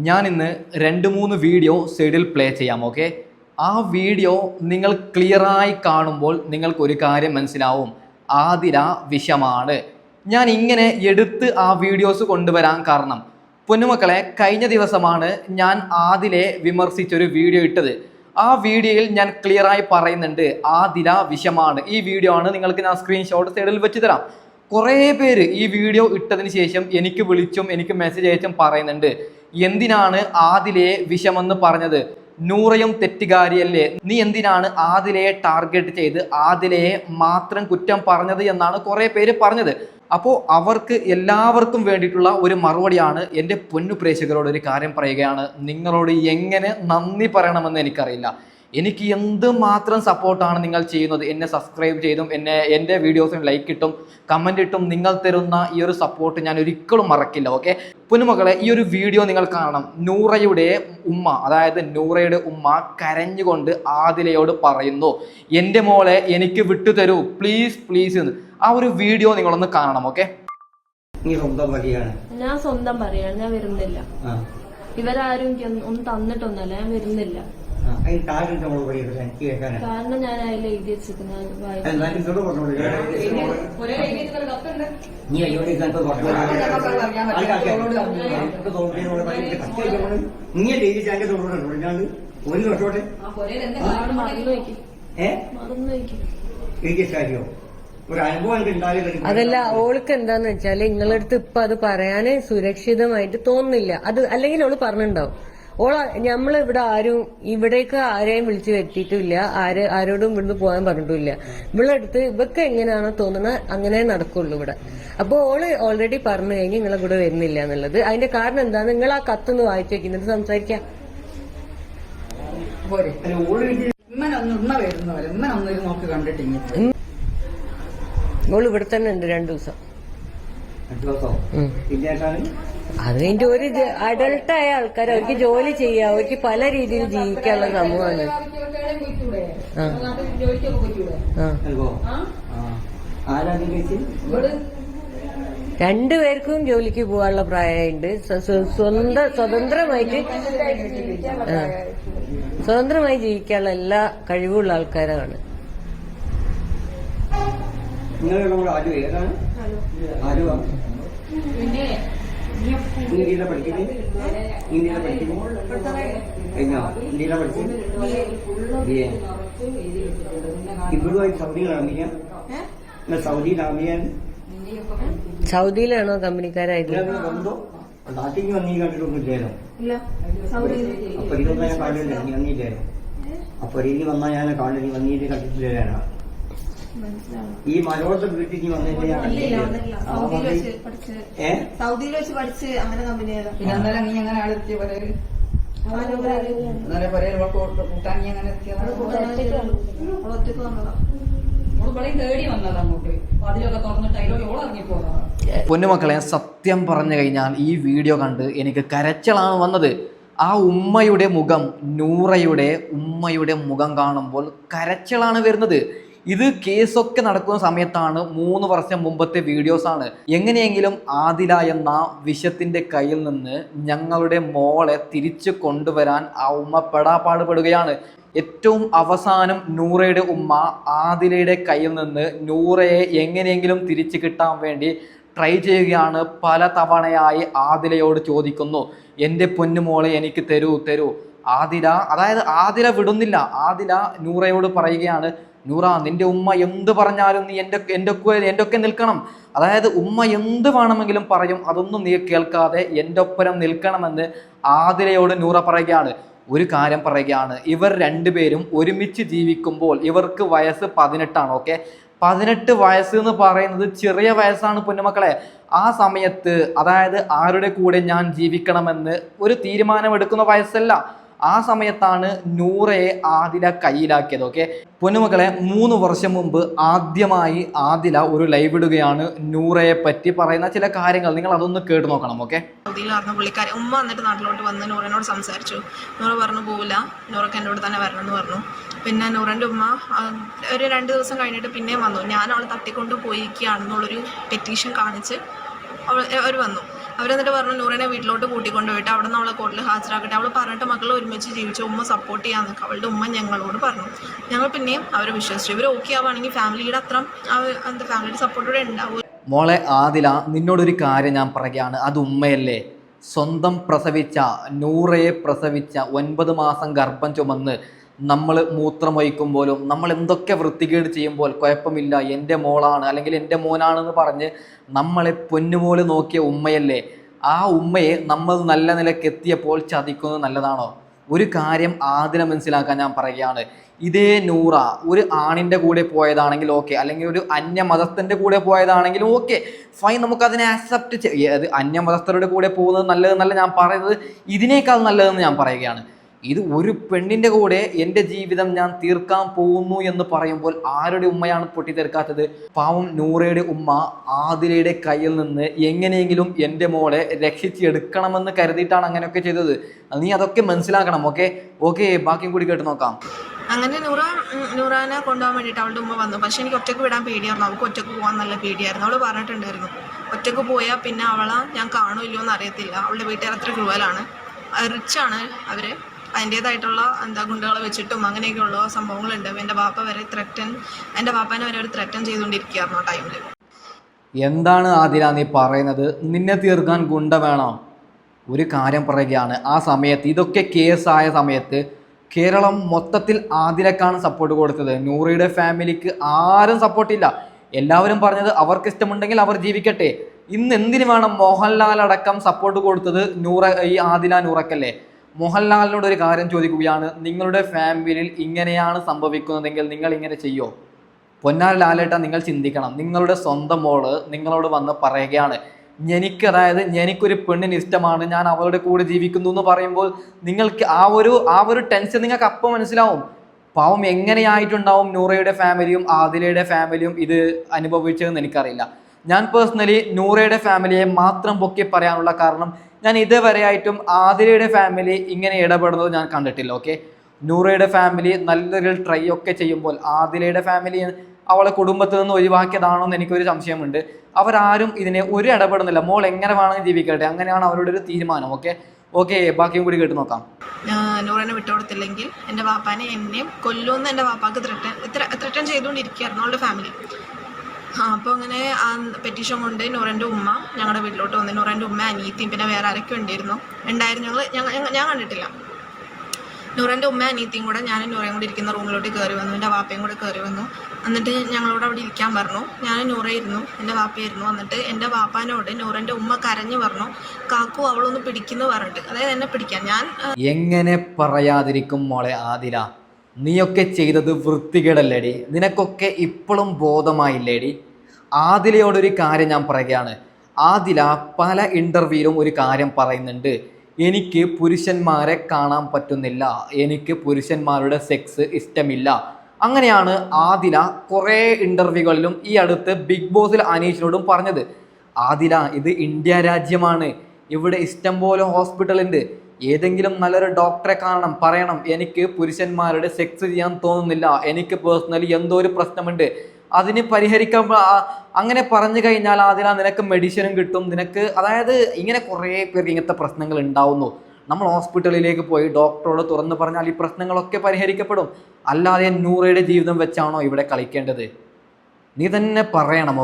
ഞാൻ ഇന്ന് 2-3 വീഡിയോ സൈഡിൽ പ്ലേ ചെയ്യാം. ഓക്കെ, ആ വീഡിയോ നിങ്ങൾ ക്ലിയറായി കാണുമ്പോൾ നിങ്ങൾക്ക് ഒരു കാര്യം മനസ്സിലാവും, ആതിര വിഷമാണ്. ഞാൻ ഇങ്ങനെ എടുത്ത് ആ വീഡിയോസ് കൊണ്ടുവരാൻ കാരണം, പൊന്നുമക്കളെ, കഴിഞ്ഞ ദിവസമാണ് ഞാൻ ആതിരയെ വിമർശിച്ചൊരു വീഡിയോ ഇട്ടത്. ആ വീഡിയോയിൽ ഞാൻ ക്ലിയറായി പറയുന്നുണ്ട്, ആതിര വിഷമാണ്. ഈ വീഡിയോ ആണ് നിങ്ങൾക്ക് ഞാൻ സ്ക്രീൻഷോട്ട് സൈഡിൽ വെച്ച് തരാം. കുറേ പേര് ഈ വീഡിയോ ഇട്ടതിന് ശേഷം എനിക്ക് വിളിച്ചും എനിക്ക് മെസ്സേജ് അയച്ചും പറയുന്നുണ്ട്, എന്തിനാണ് ആദിലയെ വിഷമെന്ന് പറഞ്ഞത്? നൂറയും തെറ്റുകാരിയല്ലേ, നീ എന്തിനാണ് ആദിലയെ ടാർഗറ്റ് ചെയ്ത് ആദിലയെ മാത്രം കുറ്റം പറഞ്ഞത് എന്നാണ് കുറേ പേര് പറഞ്ഞത്. അപ്പോൾ അവർക്ക് എല്ലാവർക്കും വേണ്ടിയിട്ടുള്ള ഒരു മറുപടിയാണ്. എൻ്റെ പൊന്നു പ്രേക്ഷകരോട് ഒരു കാര്യം പറയുകയാണ്, നിങ്ങളോട് എങ്ങനെ നന്ദി പറയണമെന്ന് എനിക്കറിയില്ല. എനിക്ക് എന്തുമാത്രം സപ്പോർട്ടാണ് നിങ്ങൾ ചെയ്യുന്നത്. എന്നെ സബ്സ്ക്രൈബ് ചെയ്തും എൻ്റെ വീഡിയോസിന് ലൈക്ക് ഇട്ടും കമൻ്റ് ഇട്ടും നിങ്ങൾ തരുന്ന ഈ ഒരു സപ്പോർട്ട് ഞാൻ ഒരിക്കലും മറക്കില്ല. ഓക്കെ പൊന്നുമക്കളെ, ഈ ഒരു വീഡിയോ നിങ്ങൾ കാണണം. നൂറയുടെ ഉമ്മ, അതായത് നൂറയുടെ ഉമ്മ കരഞ്ഞുകൊണ്ട് ആദിലയോട് പറയുന്നു, എൻ്റെ മോളെ എനിക്ക് വിട്ടുതരൂ പ്ലീസ് പ്ലീസ് എന്ന്. ആ ഒരു വീഡിയോ നിങ്ങളൊന്ന് കാണണം. ഓക്കെ, ഞാൻ സ്വന്തം പറയാണ്, ഞാൻ വരുന്നില്ല. ഇവരാരും ഒന്നും തന്നിട്ടൊന്നല്ല, ഞാൻ വരുന്നില്ല. കാരണം ഞാൻ അതിൽ എഴുതി വെച്ചിരിക്കുന്നത് അതല്ല, ഓൾക്ക് എന്താന്ന് വെച്ചാല് നിങ്ങളടുത്ത് ഇപ്പൊ അത് പറയാന് സുരക്ഷിതമായിട്ട് തോന്നുന്നില്ല. അത് അല്ലെങ്കിൽ ഓള് പറഞ്ഞിട്ടുണ്ടാവും. നമ്മളിവിടെ ഇവിടേക്ക് ആരെയും വിളിച്ചു വരുത്തിയിട്ടില്ല, ആരോടും ഇവിടുന്ന് പോകാൻ പറഞ്ഞിട്ടില്ല. ഇവളടുത്ത് ഇവക്ക് എങ്ങനെയാണോ തോന്നുന്നത് അങ്ങനെ നടക്കുള്ളൂ ഇവിടെ. അപ്പൊ ഓള് ഓൾറെഡി പറഞ്ഞു കഴിഞ്ഞ് നിങ്ങളെ കൂടെ വരുന്നില്ല എന്നുള്ളത്. അതിന്റെ കാരണം എന്താന്ന് നിങ്ങൾ ആ കത്തൊന്ന് വായിച്ചു വെക്കുന്നത് സംസാരിക്കാം. ഓള് ഇവിടെ തന്നെ ഉണ്ട് 2 ദിവസം. അത് കഴിഞ്ഞിട്ട് ഒരു അഡൾട്ടായ ആൾക്കാർ, അവർക്ക് ജോലി ചെയ്യാം, അവർക്ക് പല രീതിയിൽ ജീവിക്കാനുള്ള സമൂഹമാണ്. രണ്ടുപേർക്കും ജോലിക്ക് പോകാനുള്ള പ്രായമുണ്ട്. സ്വതന്ത്രമായി ജീവിക്കാനുള്ള എല്ലാ കഴിവുള്ള ആൾക്കാരാണ്. ഇന്ത്യയിലെ പഠിക്കുന്നത് സൗദിയിലാണോ കമ്പനിക്കാരായിട്ട്? നാട്ടിലേക്ക് വന്നീ കണ്ടിട്ടൊന്നുമില്ലായിരുന്നു. അപ്പൊ ഇതൊന്നും ഞാൻ കാണില്ല, നീ വന്നില്ലായിരുന്നു. അപ്പൊ ഇനി വന്നാൽ ഞാൻ കാണില്ല, നീ വന്നീട്ട് കണ്ടിട്ടില്ലാണ്. ഈ മലയോളത്തെ വീട്ടിൽ നീ വന്നിട്ട് സൗദിയിൽ വെച്ച് പഠിച്ച് അങ്ങനെ കമ്പനിയാണ്. പിന്നെ അന്നേരം നീ എങ്ങനെ ആളെത്തിയ പറയല്? കൂട്ടാൻ നീ എങ്ങനെ എത്തിയത്? ഒറ്റക്ക് വന്നതാ. തേടി വന്നതാ അങ്ങോട്ട്. അതിലൊക്കെ തുറന്നിട്ട് അതിലോ ഇറങ്ങി പോകുന്നതാ. പൊന്നുമക്കളെ, സത്യം പറഞ്ഞു കഴിഞ്ഞാൽ ഈ വീഡിയോ കണ്ട് എനിക്ക് കരച്ചിലാണ് വന്നത്. ആ ഉമ്മയുടെ മുഖം, നൂറയുടെ ഉമ്മയുടെ മുഖം കാണുമ്പോൾ കരച്ചിലാണ് വരുന്നത്. ഇത് കേസൊക്കെ നടക്കുന്ന സമയത്താണ്, 3 വർഷം മുമ്പത്തെ വീഡിയോസാണ്. എങ്ങനെയെങ്കിലും ആദില എന്ന വിഷത്തിൻ്റെ കയ്യിൽ നിന്ന് ഞങ്ങളുടെ മോളെ തിരിച്ചു കൊണ്ടുവരാൻ ആ ഉമ്മ പെടാപ്പാടുപെടുകയാണ്. ഏറ്റവും അവസാനം നൂറയുടെ ഉമ്മ ആദിലയുടെ കയ്യിൽ നിന്ന് നൂറയെ എങ്ങനെയെങ്കിലും തിരിച്ചു കിട്ടാൻ വേണ്ടി ട്രൈ ചെയ്യുകയാണ്. പല തവണയായി ആദിലയോട് ചോദിക്കുന്നു, എൻ്റെ പൊന്നുമോളെ എനിക്ക് തരൂ. ആദില, അതായത് ആദില വിടുന്നില്ല. ആദില നൂറയോട് പറയുകയാണ്, നൂറ, നിന്റെ ഉമ്മ എന്ത് പറഞ്ഞാലും നീ എൻ്റെ ഒക്കെ നിൽക്കണം. അതായത് ഉമ്മ എന്ത് വേണമെങ്കിലും പറയും, അതൊന്നും നീ കേൾക്കാതെ എൻ്റെ ഒപ്പരം നിൽക്കണമെന്ന് ആദിലയോട് നൂറ പറയുകയാണ്. ഒരു കാര്യം പറയുകയാണ്, ഇവർ 2 പേരും ഒരുമിച്ച് ജീവിക്കുമ്പോൾ ഇവർക്ക് വയസ്സ് 18 ഓക്കെ, 18 വയസ്സ് എന്ന് പറയുന്നത് ചെറിയ വയസ്സാണ് പൊന്നുമക്കളെ. ആ സമയത്ത്, അതായത് ആരുടെ കൂടെ ഞാൻ ജീവിക്കണമെന്ന് ഒരു തീരുമാനമെടുക്കുന്ന വയസ്സല്ല. ആ സമയത്താണ് നൂറയെ ആദില കയ്യിലാക്കിയത്. ഓക്കെ പൊന്നുമക്കളെ, 3 വർഷം മുമ്പ് ആദ്യമായി ആദില ഒരു ലൈവ് ഇടുകയാണ്. നൂറയെ പറ്റി പറയുന്ന ചില കാര്യങ്ങൾ നിങ്ങൾ അതൊന്ന് കേട്ട് നോക്കണം. ഓക്കെ, സൗദിയിലായിരുന്നു പുള്ളിക്കാരി. ഉമ്മ വന്നിട്ട് നാട്ടിലോട്ട് വന്ന് നൂറിനോട് സംസാരിച്ചു. നൂറ് പറഞ്ഞു പോവില്ല, നൂറൊക്കെ എൻ്റെ കൂടെ തന്നെ വരണം എന്ന് പറഞ്ഞു. പിന്നെ നൂറിൻ്റെ ഉമ്മ ഒരു 2 ദിവസം കഴിഞ്ഞിട്ട് പിന്നെയും വന്നു. ഞാൻ അവളെ തട്ടിക്കൊണ്ട് പോയിരിക്കുകയാണെന്നുള്ളൊരു പെറ്റീഷൻ കാണിച്ച് അവർ വന്നു. അവരെന്നിട്ട് പറഞ്ഞു നൂറിനെ വീട്ടിലോട്ട് കൂട്ടിക്കൊണ്ട് പോയിട്ട് അവിടെ നിന്ന് അവളെ കോർട്ടിൽ ഹാജരാക്കട്ടെ. അവൾ പറഞ്ഞിട്ട് മക്കൾ ഒരുമിച്ച് ജീവിച്ച ഉമ്മ സപ്പോർട്ട് ചെയ്യാൻ നിൽക്കുക. അവളുടെ ഉമ്മ ഞങ്ങളോട് പറഞ്ഞു. ഞങ്ങൾ പിന്നെയും അവരെ വിശ്വസിച്ചു. ഇവർ ഓക്കെ ആവുകയാണെങ്കിൽ ഫാമിലിയുടെ അത്ര എന്താ ഫാമിലിയുടെ സപ്പോർട്ടൂടെ ഉണ്ടാവും. മോളെ ആദില, നിന്നോടൊരു കാര്യം ഞാൻ പറയുകയാണ്. അത് ഉമ്മയല്ലേ? സ്വന്തം പ്രസവിച്ച നൂറയെ പ്രസവിച്ച 9 മാസം ഗർഭം ചുമന്ന് നമ്മൾ മൂത്രമൊഴിക്കുമ്പോഴും നമ്മൾ എന്തൊക്കെ വൃത്തികേട് ചെയ്യുമ്പോൾ കുഴപ്പമില്ല, എൻ്റെ മോളാണ് അല്ലെങ്കിൽ എൻ്റെ മോനാണെന്ന് പറഞ്ഞ് നമ്മളെ പൊന്നുപോലെ നോക്കിയ ഉമ്മയല്ലേ? ആ ഉമ്മയെ നമ്മൾ നല്ല നിലയ്ക്ക് എത്തിയപ്പോൾ ചതിക്കുന്നത് നല്ലതാണോ? ഒരു കാര്യം ആദ്യം മനസ്സിലാക്കാൻ ഞാൻ പറയുകയാണ്. ഇതേ നൂറ ഒരു ആണിൻ്റെ കൂടെ പോയതാണെങ്കിൽ ഓക്കെ, അല്ലെങ്കിൽ ഒരു അന്യമതസ്ഥൻ്റെ കൂടെ പോയതാണെങ്കിൽ ഓക്കെ, ഫൈൻ, നമുക്കതിനെ ആക്സെപ്റ്റ് അത് അന്യമതസ്ഥരുടെ കൂടെ പോകുന്നത് നല്ലതെന്നല്ല ഞാൻ പറയുന്നത്, ഇതിനേക്കാൾ നല്ലതെന്ന് ഞാൻ പറയുകയാണ്. ഇത് ഒരു പെണ്ണിൻ്റെ കൂടെ എൻ്റെ ജീവിതം ഞാൻ തീർക്കാൻ പോകുന്നു എന്ന് പറയുമ്പോൾ ആരുടെ ഉമ്മയാണ് പൊട്ടിത്തെറിക്കാത്തത്? പാവം നൂറയുടെ ഉമ്മ ആദിലയുടെ കയ്യിൽ നിന്ന് എങ്ങനെയെങ്കിലും എൻ്റെ മോളെ രക്ഷിച്ചെടുക്കണമെന്ന് കരുതിയിട്ടാണ് അങ്ങനെയൊക്കെ ചെയ്തത്. നീ അതൊക്കെ മനസ്സിലാക്കണം. ഓക്കെ, ബാക്കിയും കൂടി കേട്ട് നോക്കാം. അങ്ങനെ നൂറാനെ കൊണ്ടുപോകാൻ വേണ്ടിയിട്ട് അവളുടെ ഉമ്മ വന്നു. പക്ഷെ എനിക്ക് ഒറ്റയ്ക്ക് വിടാൻ പേടിയായിരുന്നു. അവൾക്ക് ഒറ്റയ്ക്ക് പോകാൻ നല്ല പേടിയായിരുന്നു. അവൾ പറഞ്ഞിട്ടുണ്ടായിരുന്നു ഒറ്റയ്ക്ക് പോയാൽ പിന്നെ അവളെ ഞാൻ കാണുമല്ലോ എന്ന് അറിയത്തില്ല. അവളുടെ വീട്ടുകാർ അത്ര ക്രൂവലാണ്, റിച്ചാണ് അവർ. അതിൻ്റേതായിട്ടുള്ള ഗുണ്ടകളെ വെച്ചിട്ടും അങ്ങനെയൊക്കെയുള്ള സംഭവങ്ങളുണ്ട്. എൻ്റെ വാപ്പാനെ വരെ ഒരു ത്രട്ടൻ ചെയ്തുകൊണ്ടിരിക്കുകയായിരുന്നു ആ ടൈമിൽ. എന്താണ് ആദില നീ പറയുന്നത്? നിന്നെ തീർക്കാൻ ഗുണ്ട വേണോ? ഒരു കാര്യം പറയുകയാണ്, ആ സമയത്ത് ഇതൊക്കെ കേസായ സമയത്ത് കേരളം മൊത്തത്തിൽ ആദിലക്കാണ് സപ്പോർട്ട് കൊടുത്തത്. നൂറയുടെ ഫാമിലിക്ക് ആരും സപ്പോർട്ടില്ല. എല്ലാവരും പറഞ്ഞത് അവർക്ക് ഇഷ്ടമുണ്ടെങ്കിൽ അവർ ജീവിക്കട്ടെ. ഇന്ന് എന്തിനു വേണം മോഹൻലാൽ അടക്കം സപ്പോർട്ട് കൊടുത്തത് ഈ ആദില നൂറക്കല്ലേ? മോഹൻലാലിനോട് ഒരു കാര്യം ചോദിക്കുകയാണ്, നിങ്ങളുടെ ഫാമിലിയിൽ ഇങ്ങനെയാണ് സംഭവിക്കുന്നതെങ്കിൽ നിങ്ങൾ ഇങ്ങനെ ചെയ്യോ? പൊന്നാർ ലാലേട്ട, നിങ്ങൾ ചിന്തിക്കണം. നിങ്ങളുടെ സ്വന്തം മോള് നിങ്ങളോട് വന്ന് പറയുകയാണ്, എനിക്കൊരു പെണ്ണിന് ഇഷ്ടമാണ്, ഞാൻ അവളുടെ കൂടെ ജീവിക്കുന്നു എന്ന് പറയുമ്പോൾ നിങ്ങൾക്ക് ആ ഒരു ടെൻഷൻ നിങ്ങൾക്ക് അപ്പം മനസ്സിലാവും. പാവം എങ്ങനെയായിട്ടുണ്ടാവും നൂറയുടെ ഫാമിലിയും ആദിലയുടെ ഫാമിലിയും ഇത് അനുഭവിച്ചതെന്ന് എനിക്കറിയില്ല. ഞാൻ പേഴ്സണലി നൂറയുടെ ഫാമിലിയെ മാത്രം പൊക്കി പറയാനുള്ള കാരണം, ഞാൻ ഇതുവരെയായിട്ടും ആദിലയുടെ ഫാമിലി ഇങ്ങനെ ഇടപെടുന്നത് ഞാൻ കണ്ടിട്ടില്ല. നൂറയുടെ ഫാമിലി നല്ലൊരു ട്രൈ ഒക്കെ ചെയ്യുമ്പോൾ ആദിലയുടെ ഫാമിലി അവളെ കുടുംബത്തിൽ നിന്ന് ഒഴിവാക്കിയതാണോ എന്ന് എനിക്കൊരു സംശയമുണ്ട്. അവരാരും ഇതിനെ ഒരു ഇടപെടുന്നില്ല. മോൾ എങ്ങനെ വേണമെങ്കിൽ ജീവിക്കട്ടെ, അങ്ങനെയാണ് അവരുടെ ഒരു തീരുമാനം. ഓക്കെ, ബാക്കിയും കൂടി കേട്ട് നോക്കാം. നൂറിനെ വിട്ടുകൊടുത്തില്ലെങ്കിൽ എൻ്റെ വാപ്പാനെ എന്നെയും കൊല്ലുമെന്ന് എൻ്റെ വാപ്പാക്ക് ത്രട്ടൻ ചെയ്തുകൊണ്ടിരിക്കുകയായിരുന്നു അവളുടെ ഫാമിലി. അപ്പോൾ അങ്ങനെ ആ പെറ്റീഷൻ കൊണ്ട് നൂറിൻ്റെ ഉമ്മ ഞങ്ങളുടെ വീട്ടിലോട്ട് വന്നു. നൂറിൻ്റെ ഉമ്മ, അനീത്തിയും പിന്നെ വേറെ ആരൊക്കെ ഉണ്ടായിരുന്നു. ഞാൻ കണ്ടിട്ടില്ല. നൂറിൻ്റെ ഉമ്മ അനീത്തിയും കൂടെ ഞാനും നൂറയും കൂടി ഇരിക്കുന്ന റൂമിലോട്ട് കയറി വന്നു. എൻ്റെ വാപ്പയും കൂടെ കയറി വന്നു. എന്നിട്ട് ഞങ്ങളോട് അവിടെ ഇരിക്കാൻ പറഞ്ഞു. ഞാൻ നൂറയായിരുന്നു, എൻ്റെ വാപ്പയായിരുന്നു. എന്നിട്ട് എൻ്റെ വാപ്പാനോട് നൂറിൻ്റെ ഉമ്മ കരഞ്ഞു പറഞ്ഞു, കാക്കു അവളൊന്ന് പിടിക്കുന്നു പറഞ്ഞിട്ട്, അതായത് എന്നെ പിടിക്കാൻ. ഞാൻ എങ്ങനെ പറയാതിരിക്കും മോളെ ആദില? നീയൊക്കെ ചെയ്തത് വൃത്തികേടല്ലേടി? നിനക്കൊക്കെ ഇപ്പോഴും ബോധമായില്ലേടി? ആദിലയോടൊരു കാര്യം ഞാൻ പറയുകയാണ്. ആദില പല ഇൻ്റർവ്യൂവിലും ഒരു കാര്യം പറയുന്നുണ്ട്, എനിക്ക് പുരുഷന്മാരെ കാണാൻ പറ്റുന്നില്ല, എനിക്ക് പുരുഷന്മാരുടെ സെക്സ് ഇഷ്ടമില്ല. അങ്ങനെയാണ് ആദില കുറേ ഇൻ്റർവ്യൂകളിലും ഈ അടുത്ത് ബിഗ് ബോസിൽ അനീഷിനോടും പറഞ്ഞത്. ആദില, ഇത് ഇന്ത്യ രാജ്യമാണ്, ഇവിടെ ഇഷ്ടംപോലെ ഹോസ്പിറ്റലുണ്ട്, ഏതെങ്കിലും നല്ലൊരു ഡോക്ടറെ കാണണം, പറയണം എനിക്ക് പുരുഷന്മാരുടെ സെക്സ് ചെയ്യാൻ തോന്നുന്നില്ല, എനിക്ക് പേഴ്സണലി എന്തോ ഒരു പ്രശ്നമുണ്ട്, അതിന് പരിഹരിക്കാൻ അങ്ങനെ പറഞ്ഞു കഴിഞ്ഞാൽ ആദില നിനക്ക് മെഡിസിനും കിട്ടും. നിനക്ക് അതായത് ഇങ്ങനെ കുറേ പേർക്ക് ഇങ്ങനത്തെ പ്രശ്നങ്ങൾ ഉണ്ടാവുന്നു. നമ്മൾ ഹോസ്പിറ്റലിലേക്ക് പോയി ഡോക്ടറോട് തുറന്ന് പറഞ്ഞാൽ ഈ പ്രശ്നങ്ങളൊക്കെ പരിഹരിക്കപ്പെടും. അല്ലാതെ നൂറയുടെ ജീവിതം വെച്ചാണോ ഇവിടെ കളിക്കേണ്ടത്? നീ തന്നെ പറയണം.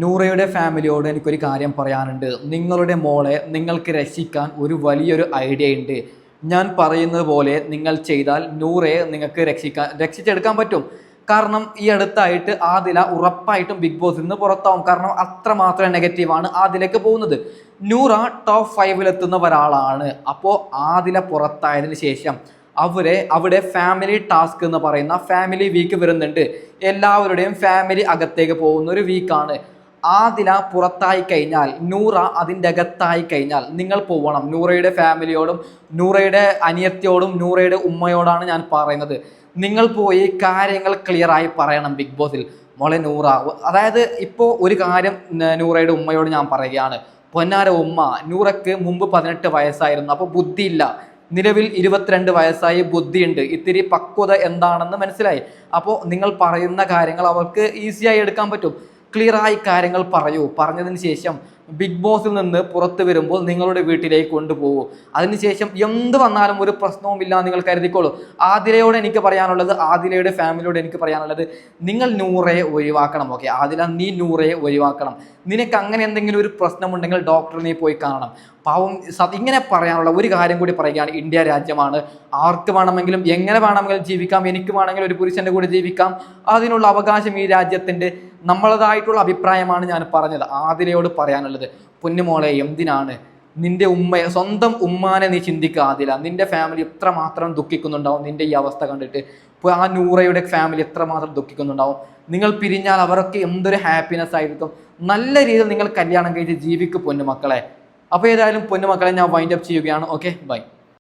നൂറയുടെ ഫാമിലിയോട് എനിക്കൊരു കാര്യം പറയാനുണ്ട്. നിങ്ങളുടെ മോളെ നിങ്ങൾക്ക് രക്ഷിക്കാൻ ഒരു വലിയൊരു ഐഡിയ ഉണ്ട്. ഞാൻ പറയുന്നത് പോലെ നിങ്ങൾ ചെയ്താൽ നൂറയെ നിങ്ങൾക്ക് രക്ഷിച്ചെടുക്കാൻ പറ്റും. കാരണം ഈ അടുത്തായിട്ട് ആദില ഉറപ്പായിട്ടും ബിഗ് ബോസിൽ നിന്ന് പുറത്താവും. കാരണം അത്രമാത്രം നെഗറ്റീവാണ് ആദിലേക്ക് പോകുന്നത്. നൂറ ടോപ്പ് 5-ലെത്തുന്ന ഒരാളാണ്. അപ്പോൾ ആദില പുറത്തായതിന് ശേഷം അവിടെ ഫാമിലി ടാസ്ക് എന്ന് പറയുന്ന ഫാമിലി വീക്ക് വരുന്നുണ്ട്. എല്ലാവരുടെയും ഫാമിലി അകത്തേക്ക് പോകുന്ന ഒരു വീക്കാണ്. ആദില പുറത്തായി കഴിഞ്ഞാൽ, നൂറ അതിൻ്റെ അകത്തായി കഴിഞ്ഞാൽ നിങ്ങൾ പോകണം. നൂറയുടെ ഫാമിലിയോടും നൂറയുടെ അനിയത്തിയോടും നൂറയുടെ ഉമ്മയോടാണ് ഞാൻ പറയുന്നത്. നിങ്ങൾ പോയി കാര്യങ്ങൾ ക്ലിയറായി പറയണം ബിഗ് ബോസിൽ. മോളെ നൂറ, അതായത് ഇപ്പോൾ ഒരു കാര്യം നൂറയുടെ ഉമ്മയോട് ഞാൻ പറയുകയാണ്. പൊന്നാര ഉമ്മ, നൂറയ്ക്ക് മുമ്പ് 18 വയസ്സായിരുന്നു, അപ്പോൾ ബുദ്ധിയില്ല. നിലവിൽ 22 വയസ്സായി, ബുദ്ധിയുണ്ട്, ഇത്തിരി പക്വത എന്താണെന്ന് മനസ്സിലായി. അപ്പോൾ നിങ്ങൾ പറയുന്ന കാര്യങ്ങൾ അവർക്ക് ഈസിയായി എടുക്കാൻ പറ്റും. ക്ലിയറായി കാര്യങ്ങൾ പറയൂ. പറഞ്ഞതിന് ശേഷം ബിഗ് ബോസിൽ നിന്ന് പുറത്തു വരുമ്പോൾ നിങ്ങളുടെ വീട്ടിലേക്ക് കൊണ്ടുപോകൂ. അതിനുശേഷം എന്ത് വന്നാലും ഒരു പ്രശ്നവുമില്ല നിങ്ങൾ കരുതിക്കോളൂ. ആദിലയോട് എനിക്ക് പറയാനുള്ളത്, ആദിലയുടെ ഫാമിലിയോട് എനിക്ക് പറയാനുള്ളത്, നിങ്ങൾ നൂറയെ ഒഴിവാക്കണം. ഓക്കെ ആദില, നീ നൂറയെ ഒഴിവാക്കണം. നിനക്ക് അങ്ങനെ എന്തെങ്കിലും ഒരു പ്രശ്നമുണ്ടെങ്കിൽ ഡോക്ടറിനെ പോയി കാണണം. പാവം ഇങ്ങനെ പറയാനുള്ള ഒരു കാര്യം കൂടി പറയുകയാണ്, ഇന്ത്യ രാജ്യമാണ്, ആർക്ക് വേണമെങ്കിലും എങ്ങനെ വേണമെങ്കിലും ജീവിക്കാം, എനിക്ക് വേണമെങ്കിലും ഒരു പുരുഷൻ്റെ കൂടെ ജീവിക്കാം, അതിനുള്ള അവകാശം ഈ രാജ്യത്തിൻ്റെ. നമ്മളതായിട്ടുള്ള അഭിപ്രായമാണ് ഞാൻ പറഞ്ഞത്. ആദിലയോട് പറയാനുള്ളത്, പൊന്നുമോളെ എന്തിനാണ് നിന്റെ ഉമ്മയെ, സ്വന്തം ഉമ്മാനെ നീ ചിന്തിക്കുക ആദില. നിന്റെ ഫാമിലി എത്രമാത്രം ദുഃഖിക്കുന്നുണ്ടാവും നിന്റെ ഈ അവസ്ഥ കണ്ടിട്ട്. ഇപ്പോൾ ആ നൂറയുടെ ഫാമിലി എത്രമാത്രം ദുഃഖിക്കുന്നുണ്ടാവും. നിങ്ങൾ പിരിഞ്ഞാൽ അവരൊക്കെ എന്തൊരു ഹാപ്പിനെസ് ആയിരിക്കും. നല്ല രീതിയിൽ നിങ്ങൾ കല്യാണം കഴിച്ച് ജീവിക്കും പൊന്നുമക്കളെ. അപ്പോൾ ഏതായാലും പൊന്നുമക്കളെ ഞാൻ വൈൻഡ് അപ്പ് ചെയ്യുകയാണ്. Okay bye.